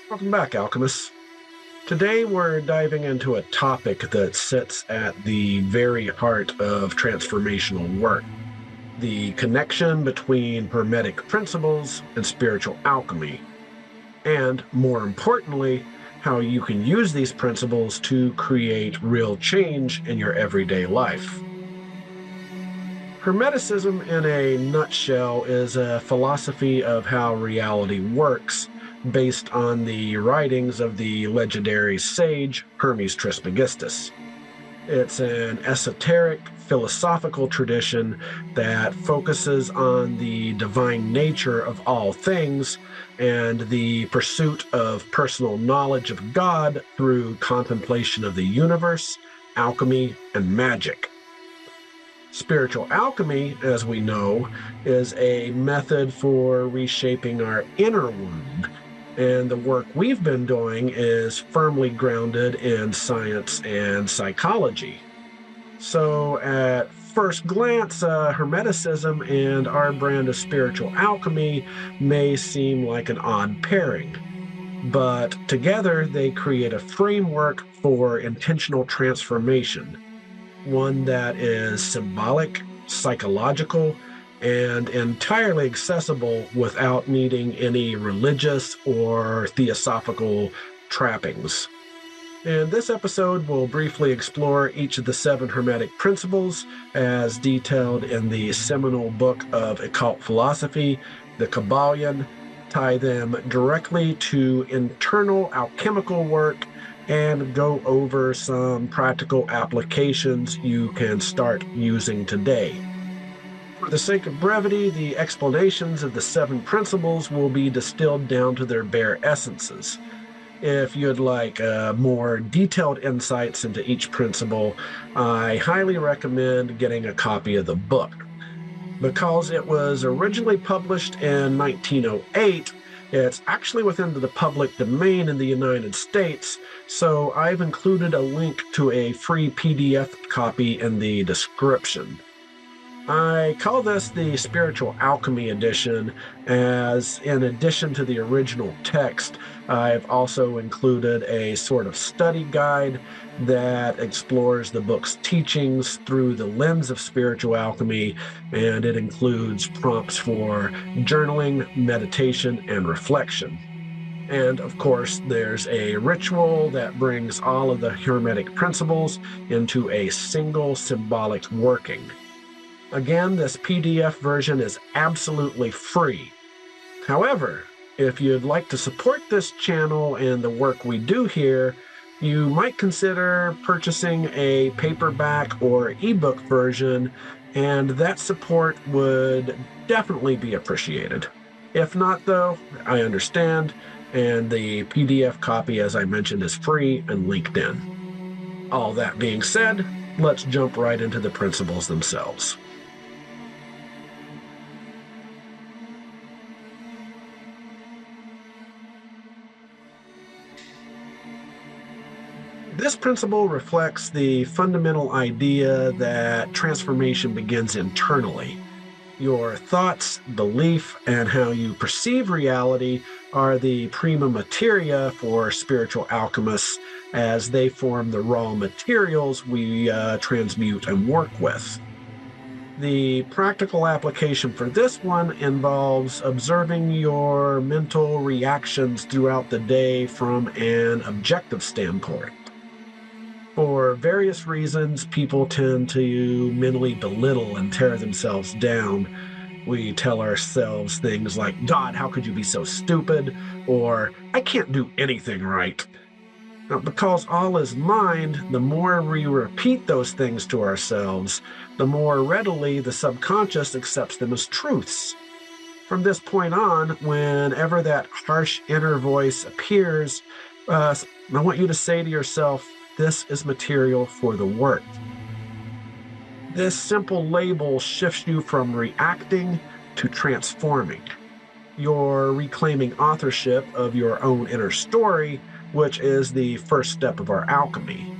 Welcome back, alchemists. Today we're diving into a topic that sits at the very heart of transformational work: the connection between Hermetic principles and spiritual alchemy, and, more importantly, how you can use these principles to create real change in your everyday life. Hermeticism, in a nutshell, is a philosophy of how reality works, based on the writings of the legendary sage Hermes Trismegistus. It's an esoteric, philosophical tradition that focuses on the divine nature of all things and the pursuit of personal knowledge of God through contemplation of the universe, alchemy, and magic. Spiritual alchemy, as we know, is a method for reshaping our inner wound, and the work we've been doing is firmly grounded in science and psychology. So, at first glance, Hermeticism and our brand of spiritual alchemy may seem like an odd pairing, but together they create a framework for intentional transformation, one that is symbolic, psychological, and entirely accessible without needing any religious or theosophical trappings. In this episode, we'll briefly explore each of the 7 Hermetic principles as detailed in the seminal book of occult philosophy, the Kybalion, tie them directly to internal alchemical work, and go over some practical applications you can start using today. For the sake of brevity, the explanations of the 7 principles will be distilled down to their bare essences. If you'd like more detailed insights into each principle, I highly recommend getting a copy of the book. Because it was originally published in 1908, it's actually within the public domain in the United States, so I've included a link to a free PDF copy in the description. I call this the Spiritual Alchemy Edition, as in addition to the original text, I've also included a sort of study guide that explores the book's teachings through the lens of spiritual alchemy, and it includes prompts for journaling, meditation, and reflection. And of course, there's a ritual that brings all of the Hermetic principles into a single symbolic working. Again, this PDF version is absolutely free. However, if you'd like to support this channel and the work we do here, you might consider purchasing a paperback or ebook version, and that support would definitely be appreciated. If not, though, I understand, and the PDF copy, as I mentioned, is free and linked in. All that being said, let's jump right into the principles themselves. This principle reflects the fundamental idea that transformation begins internally. Your thoughts, belief, and how you perceive reality are the prima materia for spiritual alchemists, as they form the raw materials we transmute and work with. The practical application for this one involves observing your mental reactions throughout the day from an objective standpoint. For various reasons, people tend to mentally belittle and tear themselves down. We tell ourselves things like, "God, how could you be so stupid?" or "I can't do anything right." Now, because all is mind, the more we repeat those things to ourselves, the more readily the subconscious accepts them as truths. From this point on, whenever that harsh inner voice appears, I want you to say to yourself, "This is material for the work." This simple label shifts you from reacting to transforming. You're reclaiming authorship of your own inner story, which is the first step of our alchemy.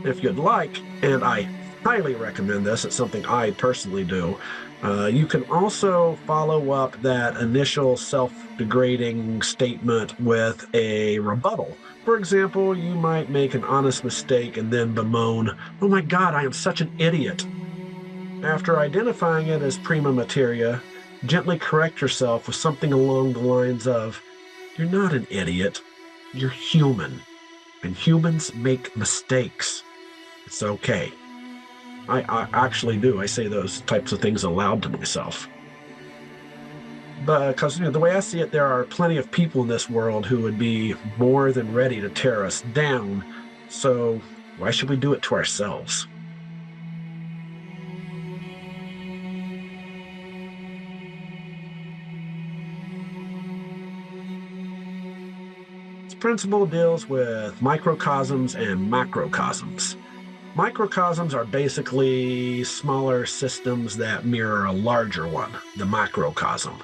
If you'd like, and I highly recommend this, it's something I personally do, You can also follow up that initial self-degrading statement with a rebuttal. For example, you might make an honest mistake and then bemoan, "Oh my God, I am such an idiot." After identifying it as prima materia, gently correct yourself with something along the lines of, "You're not an idiot. You're human, and humans make mistakes. It's okay." I actually do. I say those types of things aloud to myself. But because the way I see it, there are plenty of people in this world who would be more than ready to tear us down. So why should we do it to ourselves? This principle deals with microcosms and macrocosms. Microcosms are basically smaller systems that mirror a larger one, the macrocosm.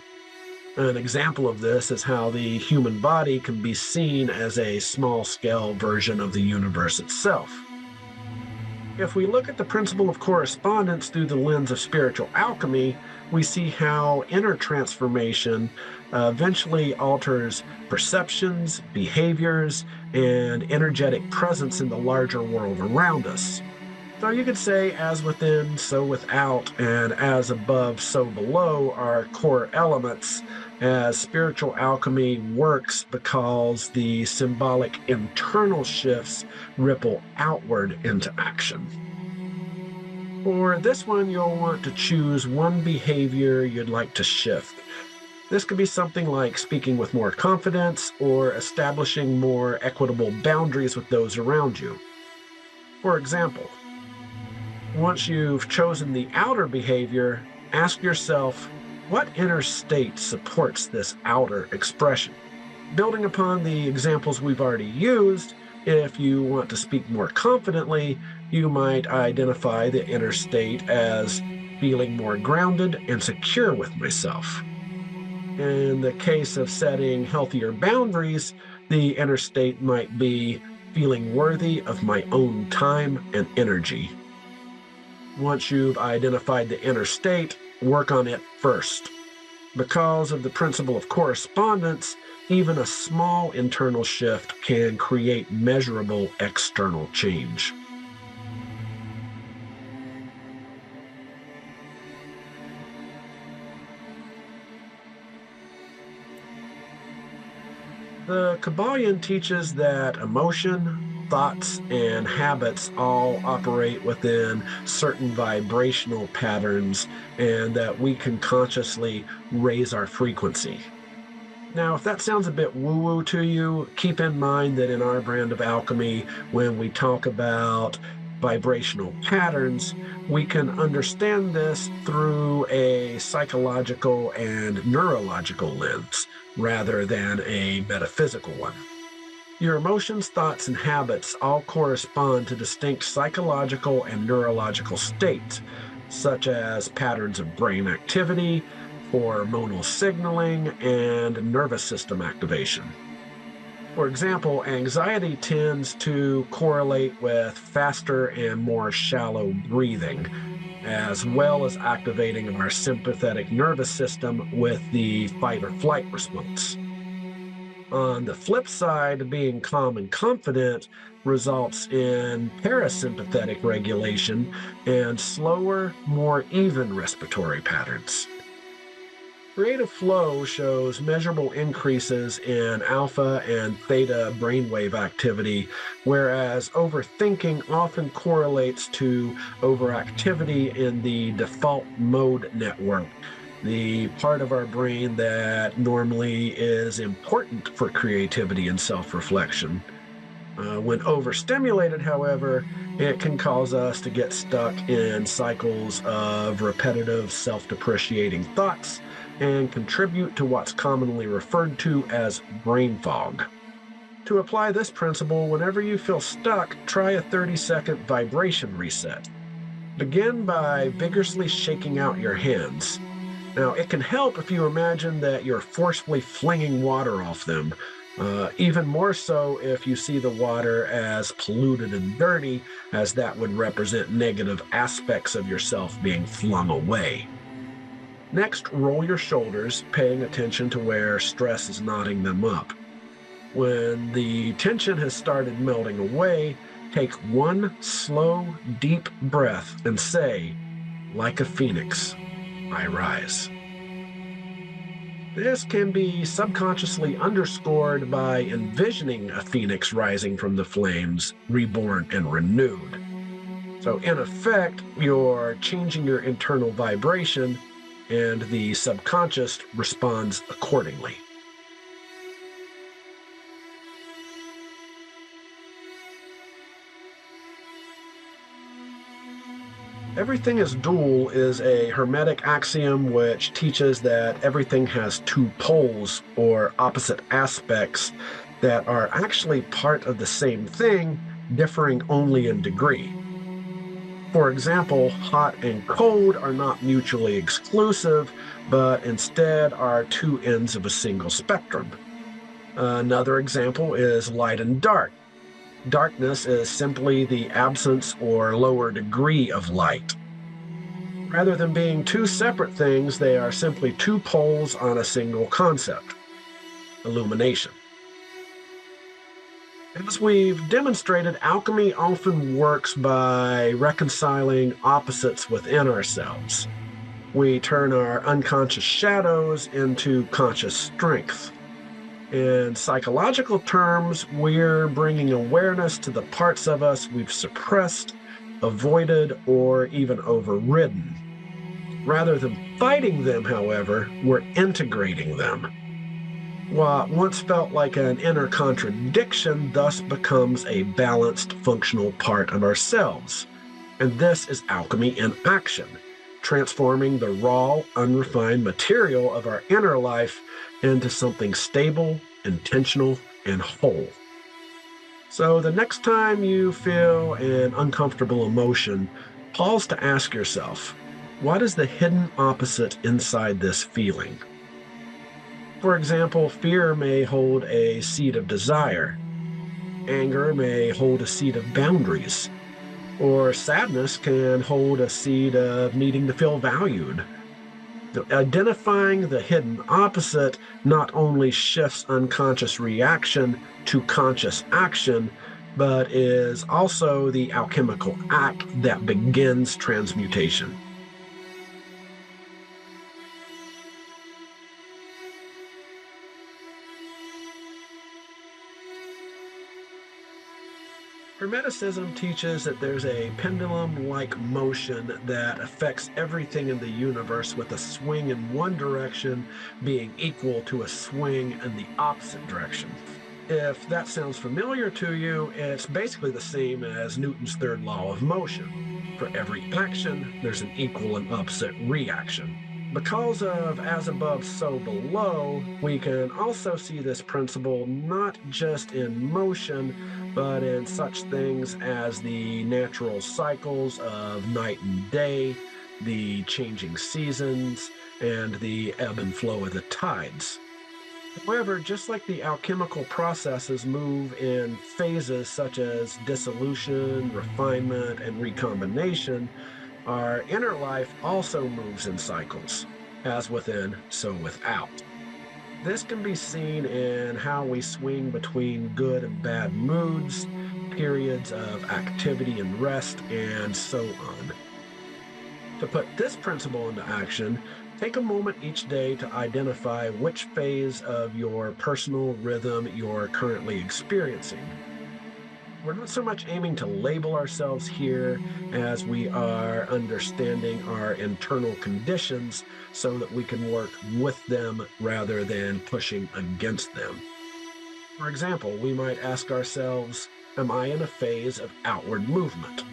An example of this is how the human body can be seen as a small-scale version of the universe itself. If we look at the principle of correspondence through the lens of spiritual alchemy, we see how inner transformation eventually alters perceptions, behaviors, and energetic presence in the larger world around us. So you could say, as within, so without, and as above, so below are core elements, as spiritual alchemy works because the symbolic internal shifts ripple outward into action. For this one, you'll want to choose one behavior you'd like to shift. This could be something like speaking with more confidence or establishing more equitable boundaries with those around you. For example, once you've chosen the outer behavior, ask yourself, what inner state supports this outer expression? Building upon the examples we've already used, if you want to speak more confidently, you might identify the inner state as feeling more grounded and secure with myself. In the case of setting healthier boundaries, the inner state might be feeling worthy of my own time and energy. Once you've identified the inner state, work on it first. Because of the principle of correspondence, even a small internal shift can create measurable external change. The Kabbalion teaches that emotion, thoughts, and habits all operate within certain vibrational patterns and that we can consciously raise our frequency. Now, if that sounds a bit woo-woo to you, keep in mind that in our brand of alchemy, when we talk about vibrational patterns, we can understand this through a psychological and neurological lens rather than a metaphysical one. Your emotions, thoughts, and habits all correspond to distinct psychological and neurological states, such as patterns of brain activity, hormonal signaling, and nervous system activation. For example, anxiety tends to correlate with faster and more shallow breathing, as well as activating our sympathetic nervous system with the fight or flight response. On the flip side, being calm and confident results in parasympathetic regulation and slower, more even respiratory patterns. Creative flow shows measurable increases in alpha and theta brainwave activity, whereas overthinking often correlates to overactivity in the default mode network, the part of our brain that normally is important for creativity and self-reflection. When overstimulated, however, it can cause us to get stuck in cycles of repetitive, self-depreciating thoughts and contribute to what's commonly referred to as brain fog. To apply this principle, whenever you feel stuck, try a 30-second vibration reset. Begin by vigorously shaking out your hands. Now, it can help if you imagine that you're forcefully flinging water off them, even more so if you see the water as polluted and dirty, as that would represent negative aspects of yourself being flung away. Next, roll your shoulders, paying attention to where stress is knotting them up. When the tension has started melting away, take one slow, deep breath and say, like a phoenix, I rise. This can be subconsciously underscored by envisioning a phoenix rising from the flames, reborn and renewed. So, in effect, you're changing your internal vibration, and the subconscious responds accordingly. Everything is dual is a Hermetic axiom which teaches that everything has two poles or opposite aspects that are actually part of the same thing, differing only in degree. For example, hot and cold are not mutually exclusive, but instead are two ends of a single spectrum. Another example is light and dark. Darkness is simply the absence or lower degree of light. Rather than being two separate things, they are simply two poles on a single concept, illumination. As we've demonstrated, alchemy often works by reconciling opposites within ourselves. We turn our unconscious shadows into conscious strength. In psychological terms, we're bringing awareness to the parts of us we've suppressed, avoided, or even overridden. Rather than fighting them, however, we're integrating them. What once felt like an inner contradiction thus becomes a balanced, functional part of ourselves. And this is alchemy in action, transforming the raw, unrefined material of our inner life into something stable, intentional, and whole. So the next time you feel an uncomfortable emotion, pause to ask yourself, what is the hidden opposite inside this feeling? For example, fear may hold a seed of desire. Anger may hold a seed of boundaries. Or sadness can hold a seed of needing to feel valued. Identifying the hidden opposite not only shifts unconscious reaction to conscious action, but is also the alchemical act that begins transmutation. Hermeticism teaches that there's a pendulum-like motion that affects everything in the universe, with a swing in one direction being equal to a swing in the opposite direction. If that sounds familiar to you, it's basically the same as Newton's third law of motion. For every action, there's an equal and opposite reaction. Because of as above, so below, we can also see this principle not just in motion, but in such things as the natural cycles of night and day, the changing seasons, and the ebb and flow of the tides. However, just like the alchemical processes move in phases such as dissolution, refinement, and recombination, our inner life also moves in cycles, as within, so without. This can be seen in how we swing between good and bad moods, periods of activity and rest, and so on. To put this principle into action, take a moment each day to identify which phase of your personal rhythm you're currently experiencing. We're not so much aiming to label ourselves here as we are understanding our internal conditions so that we can work with them rather than pushing against them. For example, we might ask ourselves, am I in a phase of outward movement?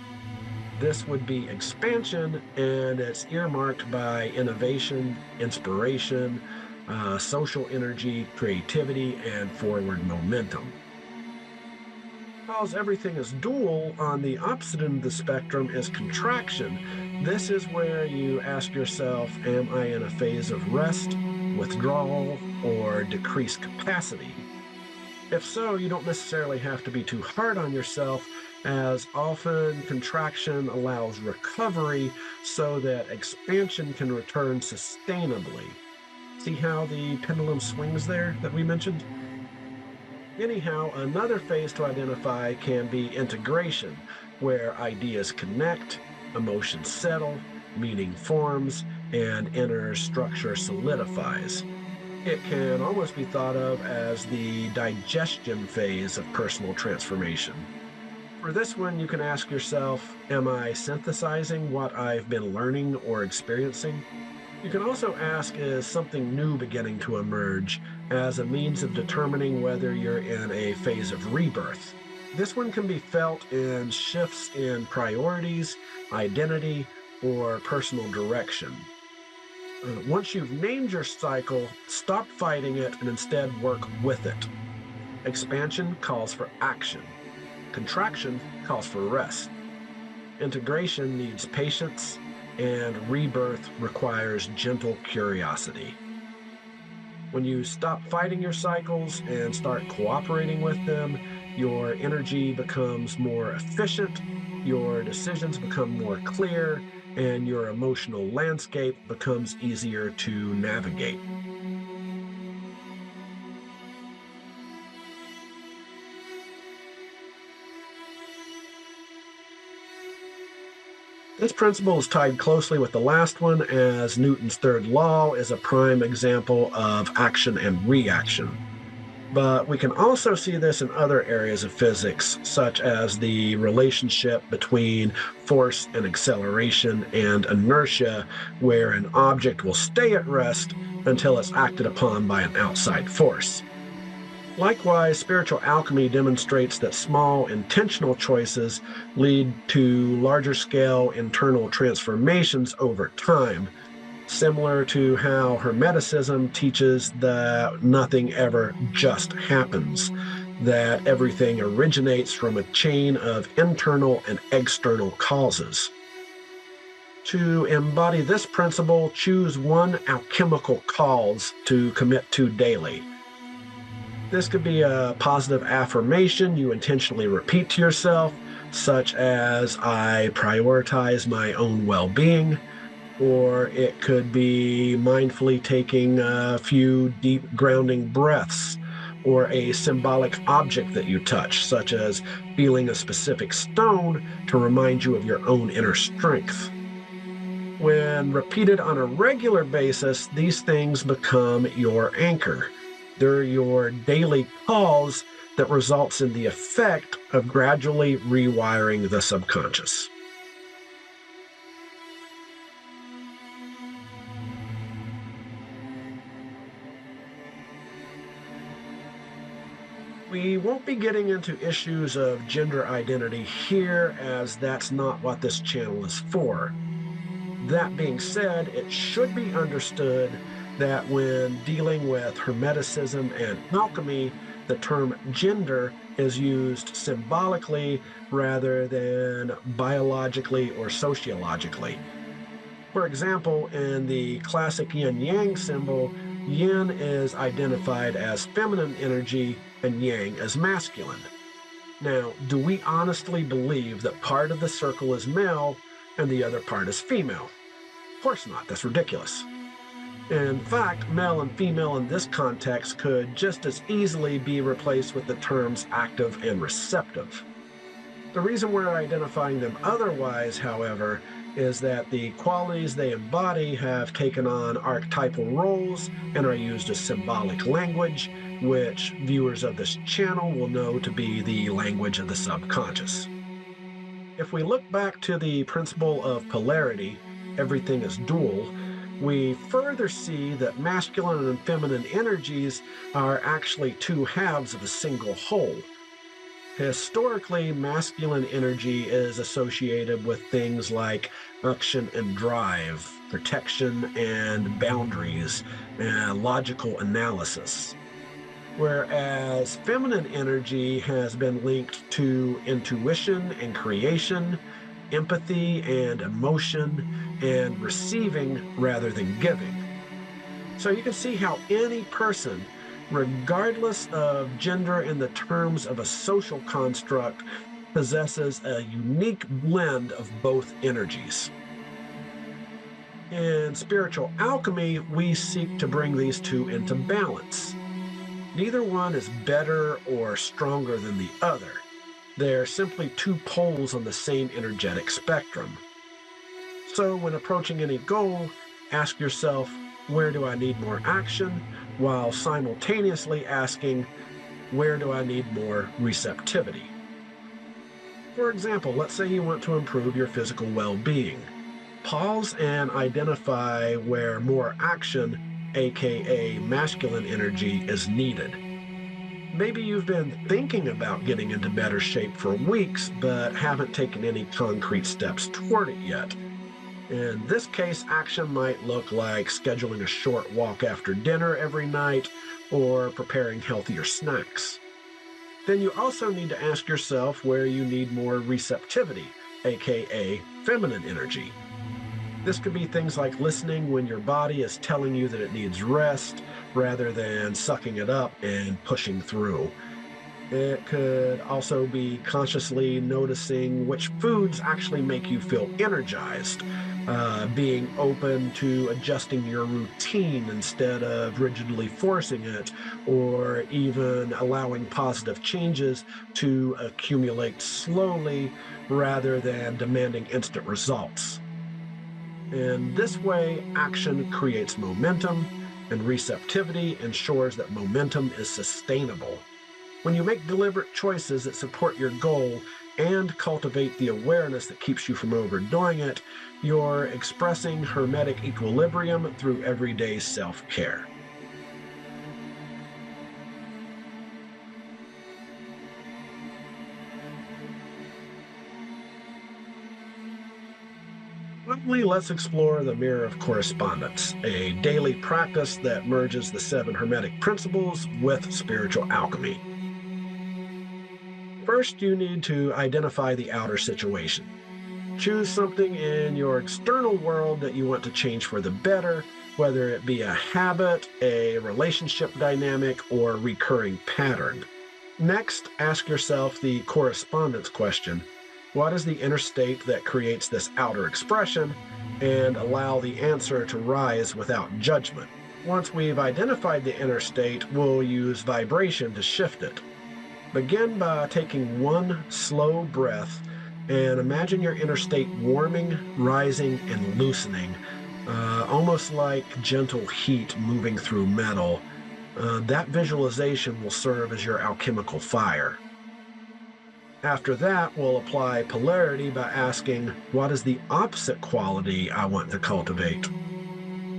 This would be expansion, and it's earmarked by innovation, inspiration, social energy, creativity, and forward momentum. Because everything is dual, on the opposite end of the spectrum is contraction. This is where you ask yourself, am I in a phase of rest, withdrawal, or decreased capacity? If so, you don't necessarily have to be too hard on yourself. as often contraction allows recovery so that expansion can return sustainably. See how the pendulum swings there that we mentioned? Anyhow, another phase to identify can be integration, where ideas connect, emotions settle, meaning forms, and inner structure solidifies. It can almost be thought of as the digestion phase of personal transformation. For this one, you can ask yourself, am I synthesizing what I've been learning or experiencing? You can also ask, is something new beginning to emerge as a means of determining whether you're in a phase of rebirth? This one can be felt in shifts in priorities, identity, or personal direction. Once you've named your cycle, stop fighting it and instead work with it. Expansion calls for action, contraction calls for rest. Integration needs patience, and rebirth requires gentle curiosity. When you stop fighting your cycles and start cooperating with them, your energy becomes more efficient, your decisions become more clear, and your emotional landscape becomes easier to navigate. This principle is tied closely with the last one, as Newton's third law is a prime example of action and reaction. But we can also see this in other areas of physics, such as the relationship between force and acceleration and inertia, where an object will stay at rest until it's acted upon by an outside force. Likewise, spiritual alchemy demonstrates that small intentional choices lead to larger scale internal transformations over time, similar to how Hermeticism teaches that nothing ever just happens, that everything originates from a chain of internal and external causes. To embody this principle, choose one alchemical cause to commit to daily. This could be a positive affirmation you intentionally repeat to yourself, such as, I prioritize my own well being, or it could be mindfully taking a few deep grounding breaths, or a symbolic object that you touch, such as feeling a specific stone to remind you of your own inner strength. When repeated on a regular basis, these things become your anchor. They're your daily cause that results in the effect of gradually rewiring the subconscious. We won't be getting into issues of gender identity here, as that's not what this channel is for. That being said, it should be understood that when dealing with Hermeticism and alchemy, the term gender is used symbolically rather than biologically or sociologically. For example, in the classic yin yang symbol, yin is identified as feminine energy and yang as masculine. Now, do we honestly believe that part of the circle is male and the other part is female? Of course not. That's ridiculous. In fact, male and female in this context could just as easily be replaced with the terms active and receptive. The reason we're identifying them otherwise, however, is that the qualities they embody have taken on archetypal roles and are used as symbolic language, which viewers of this channel will know to be the language of the subconscious. If we look back to the principle of polarity, everything is dual, we further see that masculine and feminine energies are actually two halves of a single whole. Historically, masculine energy is associated with things like action and drive, protection and boundaries, and logical analysis. Whereas feminine energy has been linked to intuition and creation, empathy and emotion, and receiving rather than giving. So you can see how any person, regardless of gender in the terms of a social construct, possesses a unique blend of both energies. In spiritual alchemy, we seek to bring these two into balance. Neither one is better or stronger than the other. They're simply two poles on the same energetic spectrum. So when approaching any goal, ask yourself, where do I need more action? While simultaneously asking, where do I need more receptivity? For example, let's say you want to improve your physical well-being. Pause and identify where more action, aka masculine energy, is needed. Maybe you've been thinking about getting into better shape for weeks, but haven't taken any concrete steps toward it yet. In this case, action might look like scheduling a short walk after dinner every night or preparing healthier snacks. Then you also need to ask yourself where you need more receptivity, aka feminine energy. This could be things like listening when your body is telling you that it needs rest rather than sucking it up and pushing through. It could also be consciously noticing which foods actually make you feel energized, being open to adjusting your routine instead of rigidly forcing it, or even allowing positive changes to accumulate slowly rather than demanding instant results. In this way, action creates momentum, and receptivity ensures that momentum is sustainable. When you make deliberate choices that support your goal and cultivate the awareness that keeps you from overdoing it, you're expressing Hermetic equilibrium through everyday self-care. Finally, let's explore the Mirror of Correspondence, a daily practice that merges the 7 Hermetic principles with spiritual alchemy. First, you need to identify the outer situation. Choose something in your external world that you want to change for the better, whether it be a habit, a relationship dynamic, or recurring pattern. Next, ask yourself the correspondence question. What is the inner state that creates this outer expression? And allow the answer to rise without judgment. Once we've identified the inner state, we'll use vibration to shift it. Begin by taking one slow breath and imagine your inner state warming, rising, and loosening, almost like gentle heat moving through metal. That visualization will serve as your alchemical fire. After that, we'll apply polarity by asking, what is the opposite quality I want to cultivate?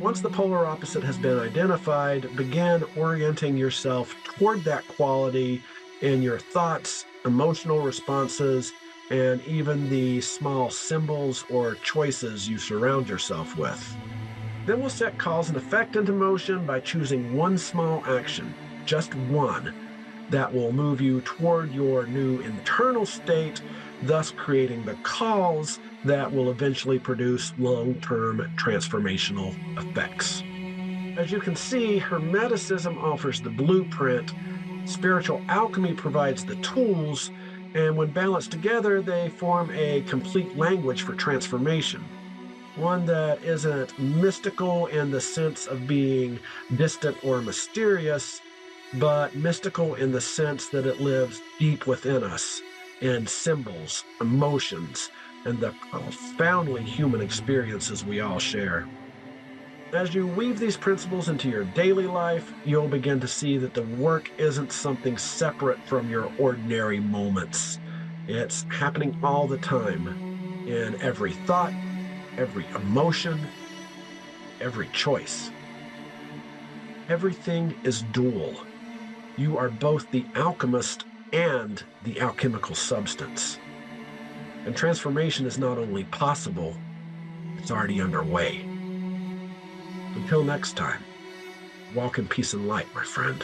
Once the polar opposite has been identified, begin orienting yourself toward that quality in your thoughts, emotional responses, and even the small symbols or choices you surround yourself with. Then we'll set cause and effect into motion by choosing one small action, just one, that will move you toward your new internal state, thus creating the cause that will eventually produce long-term transformational effects. As you can see, Hermeticism offers the blueprint, spiritual alchemy provides the tools, and when balanced together, they form a complete language for transformation. One that isn't mystical in the sense of being distant or mysterious, but mystical in the sense that it lives deep within us in symbols, emotions, and the profoundly human experiences we all share. As you weave these principles into your daily life, you'll begin to see that the work isn't something separate from your ordinary moments. It's happening all the time, in every thought, every emotion, every choice. Everything is dual. You are both the alchemist and the alchemical substance. And transformation is not only possible, it's already underway. Until next time, walk in peace and light, my friend.